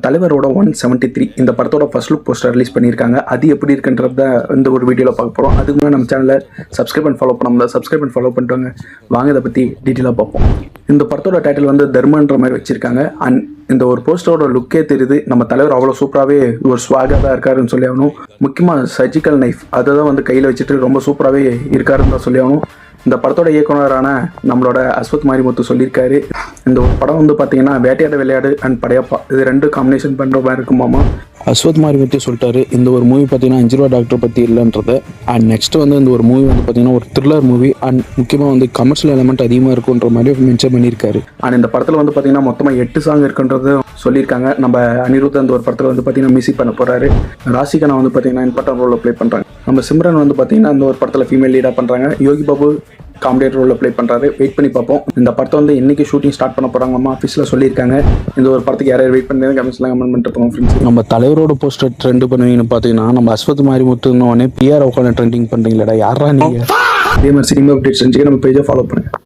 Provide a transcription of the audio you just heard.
தலைவரோட 173 இந்த படத்தோட ஃபர்ஸ்ட் லுக் போஸ்டர் ரிலீஸ் பண்ணியிருக்காங்க. அது எப்படி இருக்குன்றத இந்த ஒரு வீடியோவில் பார்க்க போகிறோம். அதுக்கு முன்னாடி நம்ம சேனலை சப்ஸ்கிரைப் அண்ட் ஃபாலோ பண்ணாமல் சப்ஸ்கிரைப் அண்ட் ஃபாலோ பண்ணிட்டு வாங்க இதை பற்றி டீட்டெயிலாக பார்ப்போம். இந்த படத்தோட டைட்டில் வந்து தர்மன்ற மாதிரி வச்சுருக்காங்க. அண்ட் இந்த ஒரு போஸ்டரோட லுக்கே தெரியுது, நம்ம தலைவர் அவ்வளோ சூப்பராகவே ஒரு ஸ்வாகாக தான் இருக்காருன்னு சொல்லி ஆகணும். முக்கியமாக சர்ஜிக்கல் நைஃப் அதை தான் வந்து கையில் வச்சுட்டு ரொம்ப சூப்பராகவே இருக்காருன்னு தான் சொல்லி ஆகணும். இந்த படத்தோட இயக்குனரான நம்மளோட அஸ்வத் மாரிமுத்து சொல்லியிருக்காரு, இந்த ஒரு படம் வந்து பார்த்தீங்கன்னா வேட்டையாட விளையாடு அண்ட் படையப்பா இது ரெண்டு காம்பினேஷன் பண்ணுற மாதிரி இருக்குமாமா. அஸ்வத் மாரிமுத்து சொல்லிட்டாரு இந்த ஒரு மூவி பார்த்தீங்கன்னா 5 ரூபா டாக்டர் பற்றி இல்லைன்றது. அண்ட் நெக்ஸ்ட் வந்து இந்த ஒரு மூவி வந்து பார்த்தீங்கன்னா ஒரு த்ரில்லர் மூவி அண்ட் முக்கியமாக வந்து கமர்ஷியல் எலமெண்ட் அதிகமாக இருக்குன்ற மாதிரி மென்ஷன் பண்ணியிருக்காரு. அண்ட் இந்த படத்தில் வந்து பார்த்தீங்கன்னா மொத்தமாக 8 சாங் இருக்குன்றது சொல்லியிருக்காங்க. நம்ம அனிருத் அந்த ஒரு படத்தில் வந்து பார்த்தீங்கன்னா மியூசிக் பண்ண போகிறாரு. ராசிகனா வந்து பார்த்தீங்கன்னா இம்பார்ட்டன்ட் ரோலில் ப்ளே பண்ணுறாங்க. நம்ம சிம்ரன் வந்து பார்த்தீங்கன்னா அந்த ஒரு படத்தில் ஃபீமேல் லீடாக பண்ணுறாங்க. யோகி பாபு காமெடியேட் ரோலில் ப்ளே பண்ணுறாரு. வெயிட் பண்ணி பார்ப்போம். இந்த படத்தை வந்து இன்னைக்கு ஷூட்டிங் ஸ்டார்ட் பண்ண போகிறாங்க நம்ம ஆஃபீஸில் சொல்லியிருக்காங்க. இந்த ஒரு படத்துக்கு யாராவது வெயிட் பண்ணி கமெண்ட்ஸ்லாம் கமெண்ட் பண்ணிட்டு போவோம் ஃப்ரெண்ட்ஸ். நம்ம தலைவரோட போஸ்டர் ட்ரெண்ட் பண்ணுவீங்கன்னு பார்த்தீங்கன்னா நம்ம அஸ்வத் மாரிமுத்துன்னு பிஆர் உட்காந்து ட்ரெண்டிங் பண்ணுறீங்களா யாரா நீங்கள்? இதே மாதிரி சினிமா அப்டேட்ஸ் செஞ்சு நம்ம பேஜை ஃபாலோ பண்ணுங்கள்.